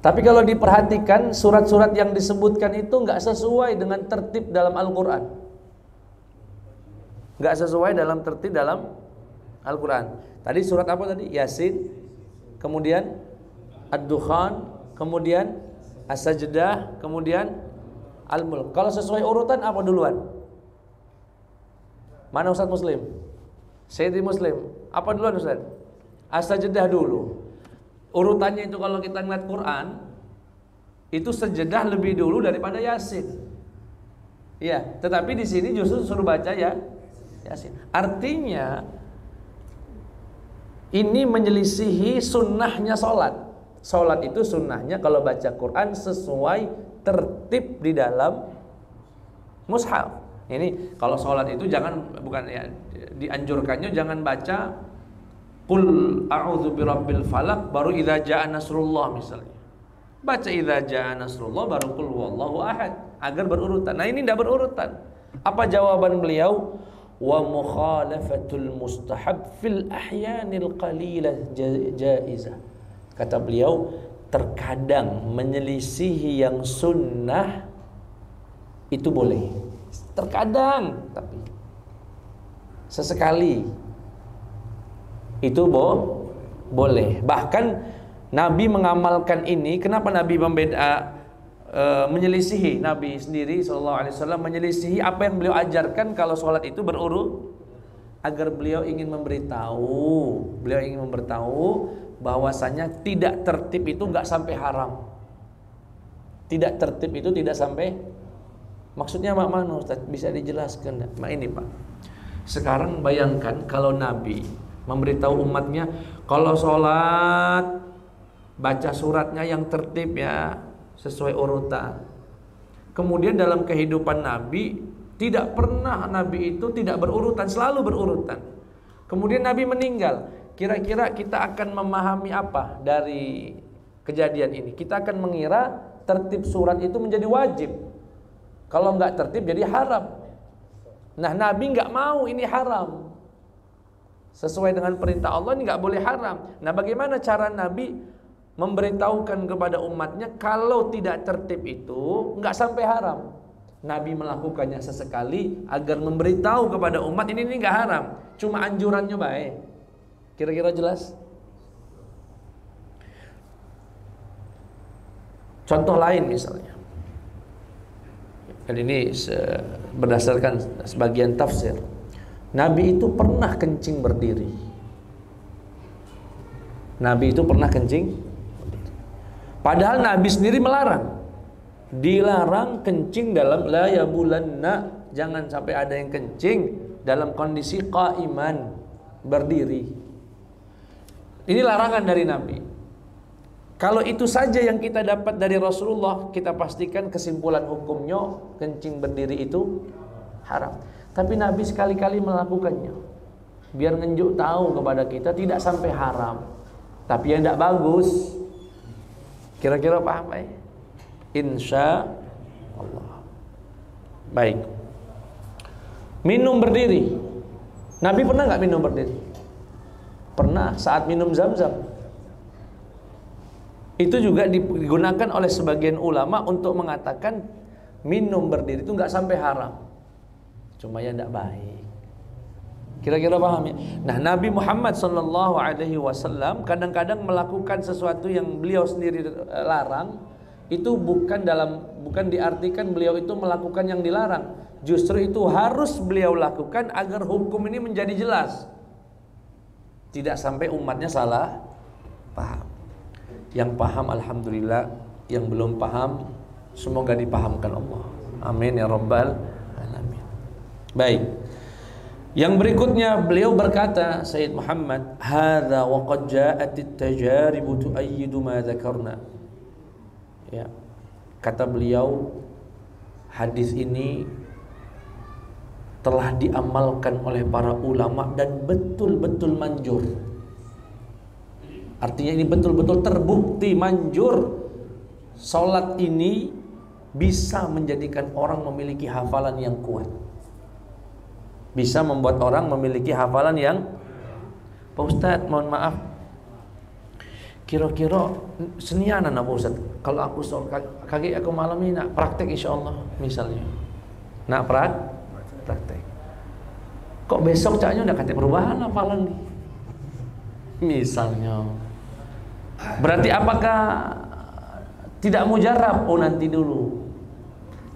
Tapi kalau diperhatikan, surat-surat yang disebutkan itu nggak sesuai dengan tertib dalam Al-Quran. Nggak sesuai dalam tertib dalam Al-Quran. Tadi surat apa tadi? Yasin, kemudian Ad-Dukhan, kemudian As-Sajdah, kemudian Al-Mulk. Kalau sesuai urutan apa duluan? Mana Ustaz Muslim? Sayyidi Muslim. Apa duluan Ustaz? As-Sajdah dulu. Urutannya itu kalau kita ngeliat Quran, itu Sajdah lebih dulu daripada Yasin. Iya, tetapi di sini justru suruh baca ya Yasin. Artinya ini menyelisihi sunnahnya sholat. Sholat itu sunnahnya kalau baca Quran sesuai tertib di dalam mushaf. Ini kalau sholat itu bukan ya, dianjurkannya jangan baca qul a'udzu birabbil falaq baru idza jaa nasrullah misalnya. Baca idza jaa nasrullah baru qul huwallahu ahad, agar berurutan. Nah ini tidak berurutan. Apa jawaban beliau? Wa mukhalafatul mustahab fil ahyanil qalilah jaizah. Kata beliau, terkadang menyelisihi yang sunnah itu boleh. Terkadang, tapi sesekali itu boleh. Bahkan Nabi mengamalkan ini. Kenapa Nabi menyelisihi? Nabi sendiri SAW menyelisihi apa yang beliau ajarkan kalau sholat itu berurut, agar beliau ingin memberitahu bahwasanya tidak tertib itu nggak sampai haram. Tidak tertib itu tidak sampai. Maksudnya mana Ustaz? Bisa dijelaskan? Ini Pak. Sekarang bayangkan kalau Nabi memberitahu umatnya, kalau sholat baca suratnya yang tertib ya, sesuai urutan. Kemudian dalam kehidupan Nabi tidak pernah Nabi itu tidak berurutan, selalu berurutan. Kemudian Nabi meninggal. Kira-kira kita akan memahami apa dari kejadian ini? Kita akan mengira tertib surat itu menjadi wajib. Kalau nggak tertib jadi haram. Nah Nabi nggak mau ini haram. Sesuai dengan perintah Allah ini nggak boleh haram. Nah bagaimana cara Nabi memberitahukan kepada umatnya kalau tidak tertib itu nggak sampai haram? Nabi melakukannya sesekali agar memberitahu kepada umat ini nggak haram. Cuma anjurannya baik. Kira-kira jelas? Contoh lain misalnya. Dan ini berdasarkan sebagian tafsir. Nabi itu pernah kencing berdiri. Nabi itu pernah kencing berdiri. Padahal Nabi sendiri melarang. Dilarang kencing dalam la yabulanna. Jangan sampai ada yang kencing dalam kondisi qaiman, berdiri. Ini larangan dari Nabi. Kalau itu saja yang kita dapat dari Rasulullah, kita pastikan kesimpulan hukumnya kencing berdiri itu haram. Tapi Nabi sekali-kali melakukannya, biar nunjuk tahu kepada kita tidak sampai haram, tapi yang tidak bagus. Kira-kira paham ya? Insya Allah. Baik. Minum berdiri. Nabi pernah nggak minum berdiri? Pernah, saat minum Zam-Zam. Itu juga digunakan oleh sebagian ulama untuk mengatakan minum berdiri itu nggak sampai haram, cuma ya tidak baik. Kira-kira paham ya? Nah, Nabi Muhammad SAW kadang-kadang melakukan sesuatu yang beliau sendiri larang. Itu bukan diartikan beliau itu melakukan yang dilarang. Justru itu harus beliau lakukan agar hukum ini menjadi jelas, tidak sampai umatnya salah paham. Yang paham alhamdulillah, yang belum paham semoga dipahamkan Allah. Amin ya rabbal alamin. Baik. Yang berikutnya beliau berkata, Sayyid Muhammad, hadza wa qad ja'atit tajarib tu'ayyidu ma dzakarna. Ya. Kata beliau, hadis ini telah diamalkan oleh para ulama dan betul-betul manjur. Artinya ini betul-betul terbukti manjur. Salat ini bisa menjadikan orang memiliki hafalan yang kuat, bisa membuat orang memiliki hafalan yang, Pak Ustadz mohon maaf, kira-kira senianan Pak Ustadz, kalau aku kaki aku malam ini nak praktek insya Allah misalnya, nak praktek, kok besok caknya udah kata perubahan hafalan nih misalnya, berarti apakah tidak mujarab? Oh nanti dulu,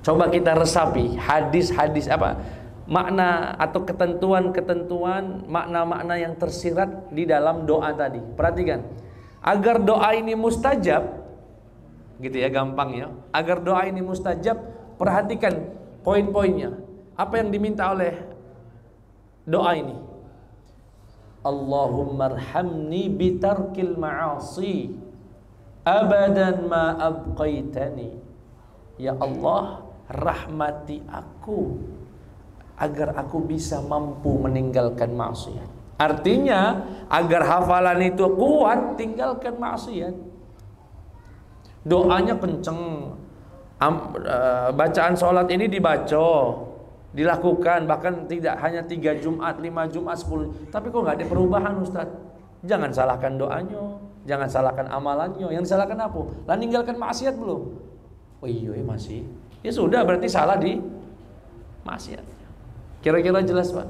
coba kita resapi hadis-hadis apa makna atau ketentuan-ketentuan, makna-makna yang tersirat di dalam doa tadi. Perhatikan, agar doa ini mustajab, gitu ya gampang ya. Agar doa ini mustajab, perhatikan poin-poinnya. Apa yang diminta oleh doa ini? Allahumma arhamni bitarkil ma'asi abadan ma abqaitani. Ya Allah, rahmati aku agar aku bisa mampu meninggalkan maksiat. Artinya agar hafalan itu kuat, tinggalkan maksiat. Doanya kenceng, bacaan sholat ini dibaca, dilakukan, bahkan tidak hanya 3 Jumat, 5 Jumat, 10. Tapi kok nggak ada perubahan Ustaz? Jangan salahkan doanya, jangan salahkan amalannya. Yang disalahkan apa? Lah ninggalkan maksiat belum? Oh iya masih. Ya sudah, berarti salah di maksiat. Kira-kira jelas Pak?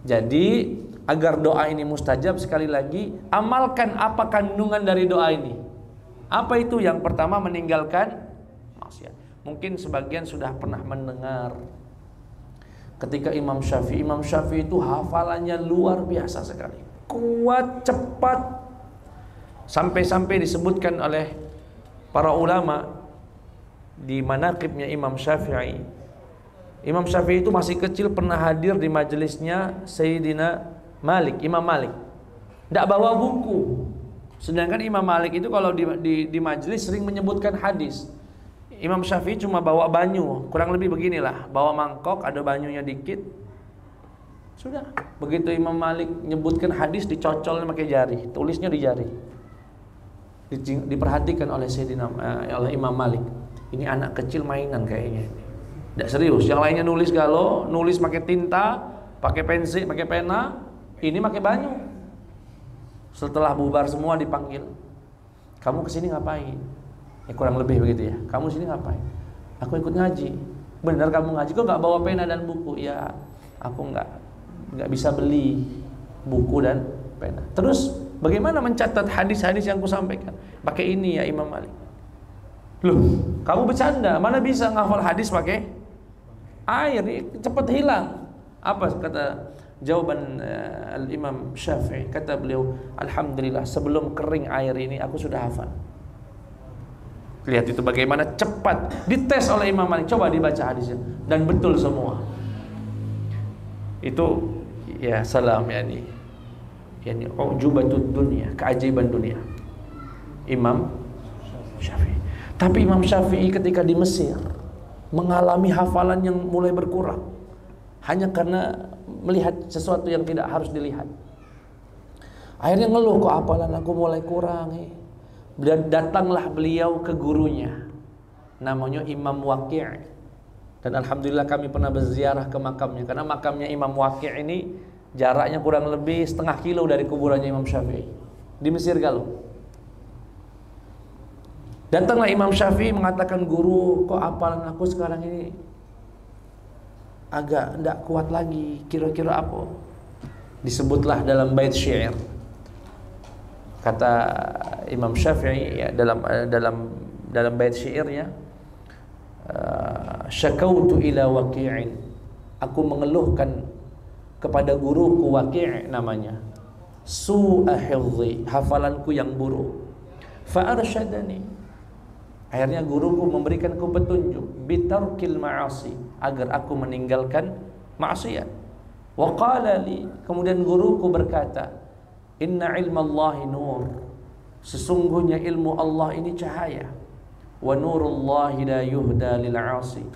Jadi agar doa ini mustajab, sekali lagi amalkan apa kandungan dari doa ini. Apa itu? Yang pertama, meninggalkan maksiat. Mungkin sebagian sudah pernah mendengar ketika Imam Syafi'i itu hafalannya luar biasa sekali, kuat, cepat, sampai-sampai disebutkan oleh para ulama di manaqibnya Imam Syafi'i. Imam Syafi'i itu masih kecil pernah hadir di majelisnya Sayyidina Malik, Imam Malik. Tidak bawa buku. Sedangkan Imam Malik itu kalau di majelis sering menyebutkan hadis. Imam Syafi'i cuma bawa banyu, kurang lebih beginilah, bawa mangkok, ada banyunya dikit. Sudah. Begitu Imam Malik menyebutkan hadis, dicocol pakai jari, tulisnya di jari. Diperhatikan oleh oleh Imam Malik. Ini anak kecil mainan kayaknya. Tidak serius. Yang lainnya nulis galau, nulis pakai tinta, pakai pensil, pakai pena. Ini pakai banyu. Setelah bubar semua dipanggil. Kamu kesini ngapain? Ya kurang lebih begitu ya. Kamu sini ngapain? Aku ikut ngaji. Benar kamu ngaji? Kok nggak bawa pena dan buku? Ya, aku nggak bisa beli buku dan pena. Terus bagaimana mencatat hadis-hadis yang aku sampaikan? Pakai ini ya Imam Malik. Loh, kamu bercanda? Mana bisa ngafal hadis pakai air? Cepat hilang. Apa kata jawaban Al-Imam Syafi'i? Kata beliau, alhamdulillah sebelum kering air ini aku sudah hafal. Lihat itu bagaimana cepat dites oleh Imam Malik. Coba dibaca hadisnya dan betul semua. Itu ya salam yani ujubatud dunia, keajaiban dunia. Imam Syafi'i. Tapi Imam Syafi'i ketika di Mesir mengalami hafalan yang mulai berkurang hanya karena melihat sesuatu yang tidak harus dilihat. Akhirnya ngeluh, kok hafalan aku mulai kurang. Dan datanglah beliau ke gurunya, namanya Imam Waqi'. Dan alhamdulillah kami pernah berziarah ke makamnya, karena makamnya Imam Waqi' ini jaraknya kurang lebih setengah kilo dari kuburannya Imam Syafi'i di Mesir Galuh. Datanglah Imam Syafi'i mengatakan, guru, kok hafalan aku sekarang ini agak tidak kuat lagi, kira-kira apa? Disebutlah dalam bait syair. Kata Imam Syafi'i ya, dalam bait syairnya, syakautu ila Waqi'in, aku mengeluhkan kepada guruku Waqi' namanya, su'a hifdhi, hafalanku yang buruk. Fa arsyadani, akhirnya guruku memberikanku petunjuk, bitarkil ma'asi, agar aku meninggalkan maksiat. Wa qala li, kemudian guruku berkata, inna ilmallahi nur, sesungguhnya ilmu Allah ini cahaya. Wa nurullahi la yuhda lil 'asi,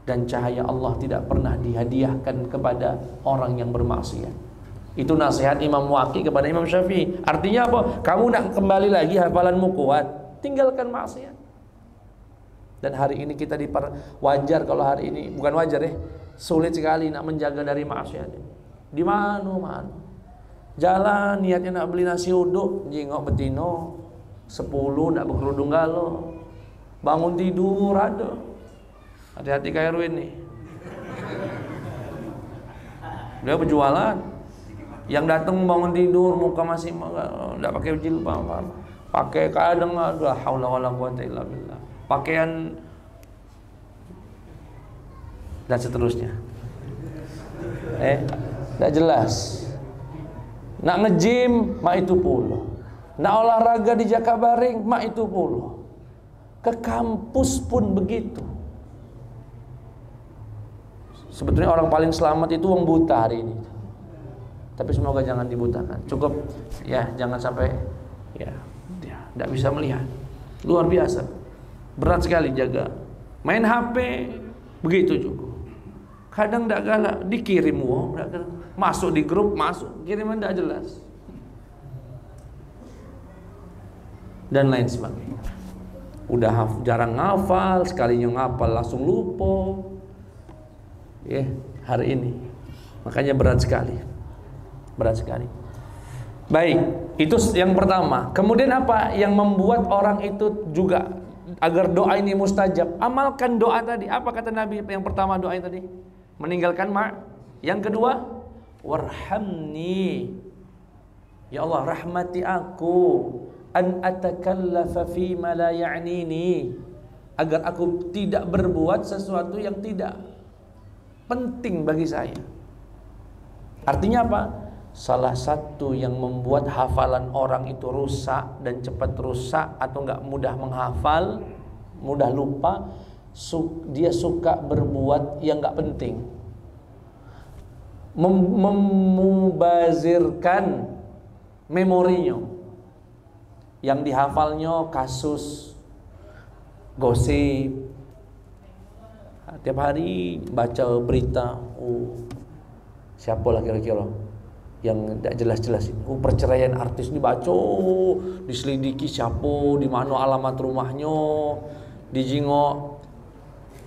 dan cahaya Allah tidak pernah dihadiahkan kepada orang yang bermaksiat. Itu nasihat Imam Waqi kepada Imam Syafi'i. Artinya apa? Kamu nak kembali lagi hafalanmu kuat, tinggalkan maksiat. Dan hari ini kita wajar kalau hari ini, bukan wajar ya, sulit sekali nak menjaga dari maksiat. Di mana jalan niatnya nak beli nasi uduk, jengok betino 10 nak berkerudung galo, bangun tidur ada. Hati-hati kayak Erwin nih, dia berjualan, yang datang bangun tidur muka masih enggak pakai jilbab, pakai kadang la haula wala quwata illa billah, pakaian dan seterusnya. Enggak jelas. Nak nge-gym mak itu puluh, nak olahraga di Jakabaring mak itu puluh, ke kampus pun begitu. Sebetulnya orang paling selamat itu wong buta hari ini, tapi semoga jangan dibutakan. Cukup ya, jangan sampai ya tidak bisa melihat. Luar biasa, berat sekali jaga. Main HP begitu juga. Kadang tidak galak, dikirim wong, masuk di grup, masuk kiriman tidak jelas, dan lain sebagainya. Udah jarang ngafal, sekalinya ngapal langsung lupa. Hari ini makanya berat sekali. Baik, itu yang pertama. Kemudian apa yang membuat orang itu juga agar doa ini mustajab? Amalkan doa tadi. Apa kata Nabi yang pertama, doa tadi? Meninggalkan Yang kedua, warhamni, ya Allah rahmati aku, an atakallafa fi ma la ya'nini, agar aku tidak berbuat sesuatu yang tidak penting bagi saya. Artinya apa? Salah satu yang membuat hafalan orang itu rusak dan cepat rusak atau enggak mudah menghafal, mudah lupa, dia suka berbuat yang enggak penting, membazirkan memorinya. Yang dihafalnya kasus gosip, tiap hari baca berita, siapalah kira-kira yang tidak jelas-jelas ini. Perceraian artis dibaca, diselidiki siapa, di mana alamat rumahnya, dijingok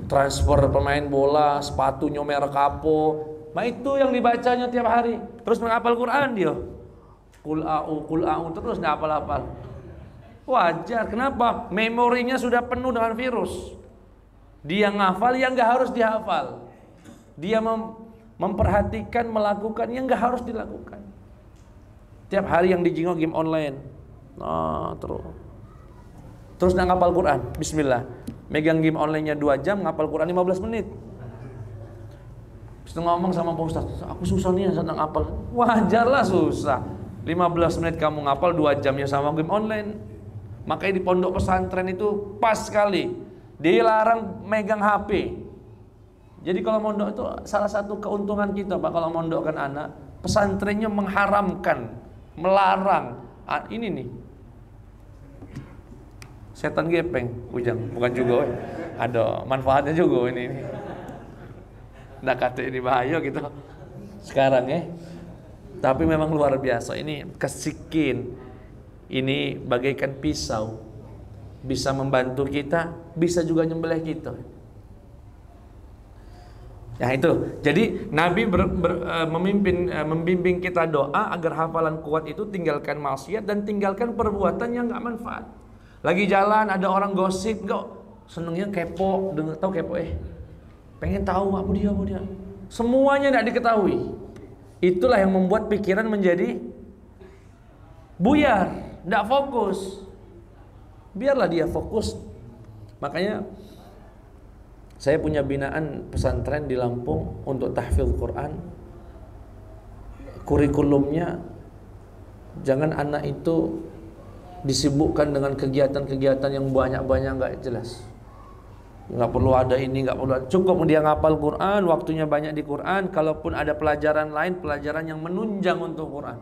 transfer pemain bola, sepatunya merek apa. Nah itu yang dibacanya tiap hari. Terus menghafal Quran dia. Qul a'u terus enggak hafal-hafal. Wajar, kenapa? Memorinya sudah penuh dengan virus. Dia ngafal yang enggak harus dihafal. Dia memperhatikan, melakukan yang enggak harus dilakukan. Tiap hari yang dijingok game online. Nah, terus nak ngapal Quran. Bismillah. Megang game online-nya 2 jam, ngapal Quran 15 menit. Terus ngomong sama Pak Ustaz, aku susah nih nak ngapal. Wajarlah susah. 15 menit kamu ngapal, 2 jamnya sama game online. Makanya di pondok pesantren itu pas sekali, dilarang megang HP. Jadi kalau mondok itu salah satu keuntungan kita Pak, kalau mondokkan anak, pesantrennya mengharamkan, melarang. Ini nih, setan gepeng, Ujang, bukan juga, ada manfaatnya juga ini. Nggak kata ini bahaya gitu sekarang ya. Tapi memang luar biasa, ini kesikin, ini bagaikan pisau, bisa membantu kita, bisa juga nyembelih kita. Ya itu. Jadi Nabi membimbing kita doa agar hafalan kuat itu tinggalkan maksiat dan tinggalkan perbuatan yang nggak manfaat. Lagi jalan ada orang gosip, enggak senengnya kepo, tahu kepo pengen tahu apa dia. Semuanya tidak diketahui. Itulah yang membuat pikiran menjadi buyar, tidak fokus. Biarlah dia fokus. Makanya saya punya binaan pesantren di Lampung untuk tahfidz Quran. Kurikulumnya jangan anak itu disibukkan dengan kegiatan-kegiatan yang banyak-banyak nggak jelas. Nggak perlu ada ini, nggak perlu ada. Cukup dia ngapal Quran, waktunya banyak di Quran. Kalaupun ada pelajaran lain, pelajaran yang menunjang untuk Quran.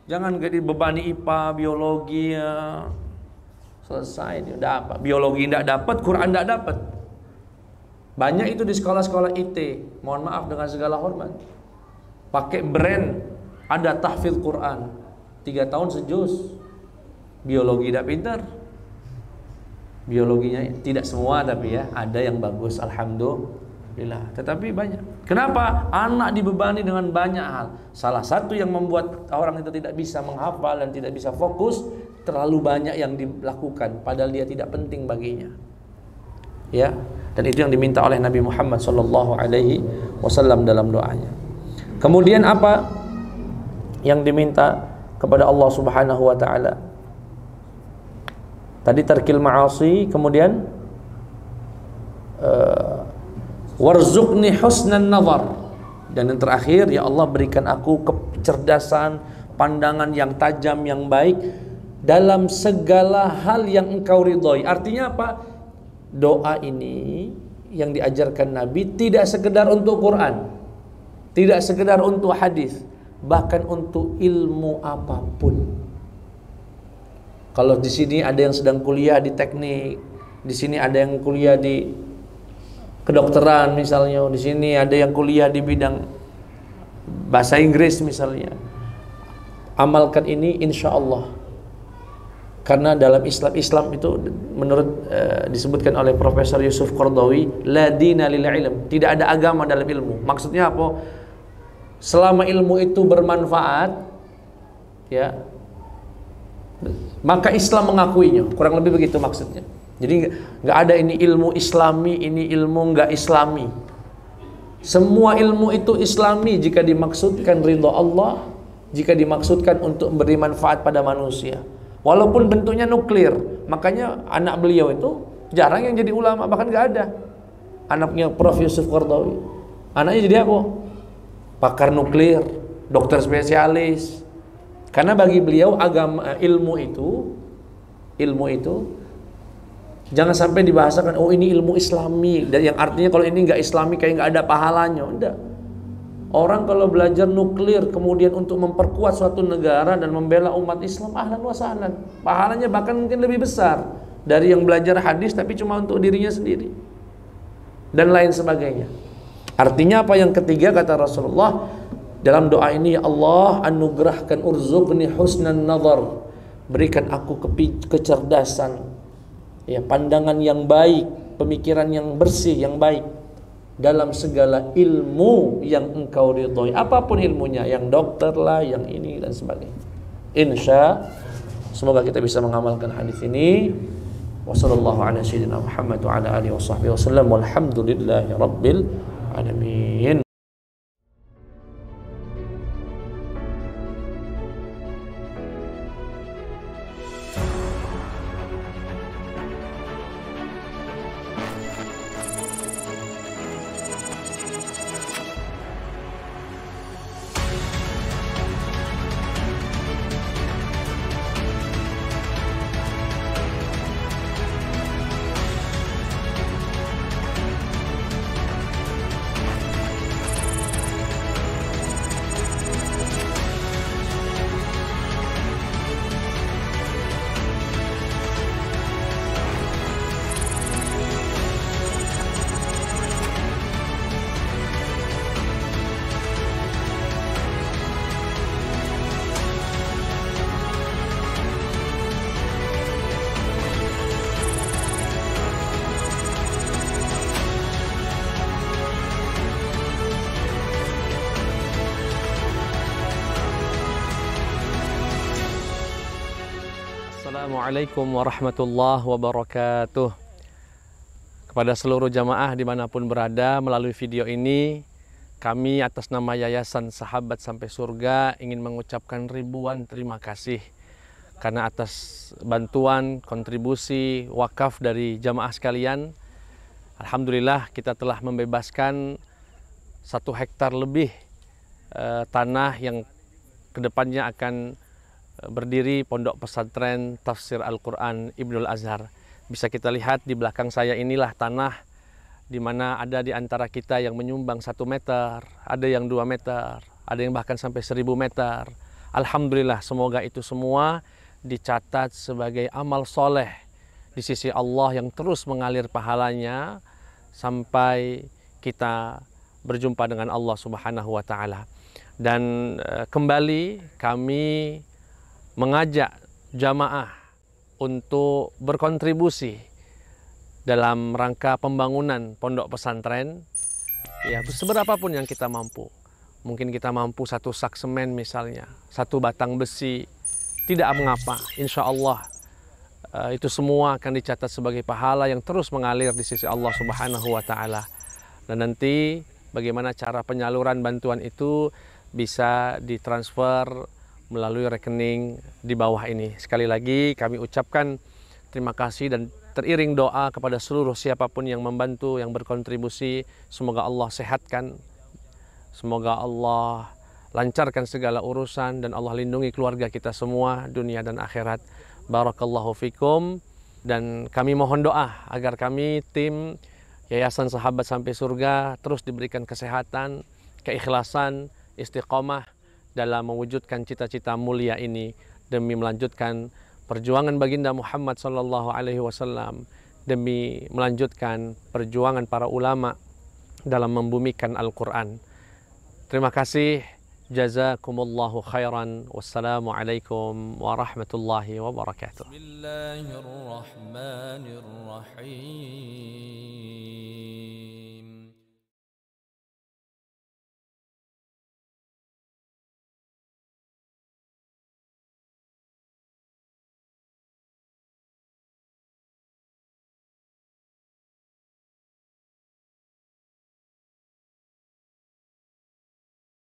Jangan gak dibebani IPA, biologi ya. Selesai dia dapat. Biologi tidak dapat, Quran tidak dapat. Banyak itu di sekolah-sekolah IT. Mohon maaf dengan segala hormat. Pakai brand ada tahfidz Quran 3 tahun sejuz. Biologi tidak pintar. Biologinya tidak semua tapi ya ada yang bagus alhamdulillah. Tetapi banyak. Kenapa? Anak dibebani dengan banyak hal. Salah satu yang membuat orang itu tidak bisa menghafal dan tidak bisa fokus, terlalu banyak yang dilakukan padahal dia tidak penting baginya. Ya. Dan itu yang diminta oleh Nabi Muhammad SAW dalam doanya. Kemudian apa yang diminta kepada Allah Subhanahu wa taala? Tadi tarkil ma'asi, kemudian warzuqni husnan nazar. Dan yang terakhir, ya Allah berikan aku kecerdasan, pandangan yang tajam, yang baik dalam segala hal yang Engkau ridhoi. Artinya apa? Doa ini yang diajarkan Nabi tidak sekedar untuk Quran, tidak sekedar untuk hadis, bahkan untuk ilmu apapun. Kalau di sini ada yang sedang kuliah di teknik, di sini ada yang kuliah di kedokteran misalnya, di sini ada yang kuliah di bidang bahasa Inggris misalnya, amalkan ini insya Allah. Karena dalam Islam itu menurut disebutkan oleh Profesor Yusuf Qaradawi, la dina lil ilm, tidak ada agama dalam ilmu. Maksudnya apa? Selama ilmu itu bermanfaat, ya, maka Islam mengakuinya. Kurang lebih begitu maksudnya. Jadi nggak ada ini ilmu Islami, ini ilmu nggak Islami. Semua ilmu itu Islami jika dimaksudkan ridha Allah, jika dimaksudkan untuk memberi manfaat pada manusia. Walaupun bentuknya nuklir. Makanya anak beliau itu jarang yang jadi ulama, bahkan nggak ada. Anaknya Prof. Yusuf Qaradawi, anaknya jadi apa? Pakar nuklir, dokter spesialis. Karena bagi beliau agama, ilmu itu jangan sampai dibahasakan, oh ini ilmu Islami, dan yang artinya kalau ini nggak Islami kayak nggak ada pahalanya. Enggak. Orang kalau belajar nuklir kemudian untuk memperkuat suatu negara dan membela umat Islam, ahlan wa sahlan. Pahalanya bahkan mungkin lebih besar dari yang belajar hadis tapi cuma untuk dirinya sendiri. Dan lain sebagainya. Artinya apa yang ketiga kata Rasulullah dalam doa ini, ya Allah anugerahkan urzuqni husnan nazar. Berikan aku kecerdasan, ya, pandangan yang baik, pemikiran yang bersih, yang baik dalam segala ilmu yang Engkau ridhoi, apapun ilmunya, yang dokter lah, yang ini dan sebagainya. Insya semoga kita bisa mengamalkan hadis ini. Wassallallahu ala sayyidina Muhammad wa ala alihi wasallam walhamdulillahi rabbil alamin. Assalamualaikum warahmatullahi wabarakatuh. Kepada seluruh jamaah dimanapun berada, melalui video ini kami atas nama Yayasan Sahabat Sampai Surga ingin mengucapkan ribuan terima kasih karena atas bantuan, kontribusi, wakaf dari jamaah sekalian. Alhamdulillah kita telah membebaskan 1 hektar lebih tanah yang kedepannya akan berdiri pondok pesantren tafsir Al-Quran Ibnul Azhar. Bisa kita lihat di belakang saya inilah tanah di mana ada di antara kita yang menyumbang 1 meter, ada yang 2 meter, ada yang bahkan sampai 1000 meter. Alhamdulillah, semoga itu semua dicatat sebagai amal soleh di sisi Allah yang terus mengalir pahalanya sampai kita berjumpa dengan Allah Subhanahu wa Ta'ala. Dan kembali kami mengajak jamaah untuk berkontribusi dalam rangka pembangunan pondok pesantren, ya seberapapun yang kita mampu. Mungkin kita mampu 1 sak semen misalnya, 1 batang besi, tidak mengapa. Insya Allah itu semua akan dicatat sebagai pahala yang terus mengalir di sisi Allah Subhanahu wa Ta'ala. Dan nanti bagaimana cara penyaluran bantuan itu bisa ditransfer melalui rekening di bawah ini. Sekali lagi kami ucapkan terima kasih dan teriring doa kepada seluruh siapapun yang membantu, yang berkontribusi. Semoga Allah sehatkan, semoga Allah lancarkan segala urusan, dan Allah lindungi keluarga kita semua dunia dan akhirat. Barakallahu fikum. Dan kami mohon doa agar kami tim Yayasan Sahabat Sampai Surga terus diberikan kesehatan, keikhlasan, istiqomah dalam mewujudkan cita-cita mulia ini demi melanjutkan perjuangan baginda Muhammad sallallahu alaihi wasallam, demi melanjutkan perjuangan para ulama dalam membumikan Al-Qur'an. Terima kasih. Jazakumullahu khairan. Wassalamualaikum warahmatullahi wabarakatuh. Bismillahirrahmanirrahim.